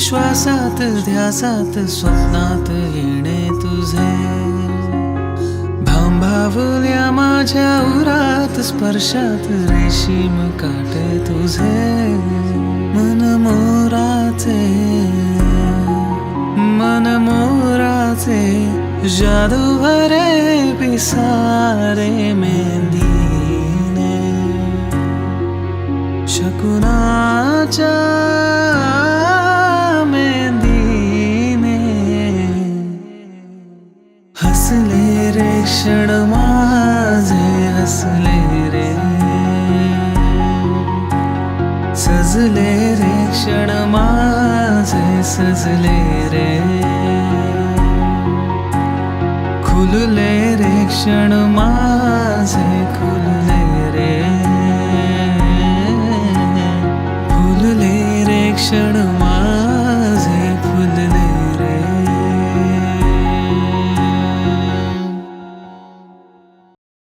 श्वासात ध्यासात स्वप्नात येणे तुझे, भांबावल्या माझ्या उरात स्पर्शात रेशीम काटे तुझे, मन मोराचे जादू भरे पिसारे मेहंदीने, शकुनाच्या मेहंदीने हसले रे क्षण माझे, हसले रे सजले रे क्षण माझे, सजले रे खुलले रे क्षण माझे, खुलले रे फुलले रे क्षण माझे.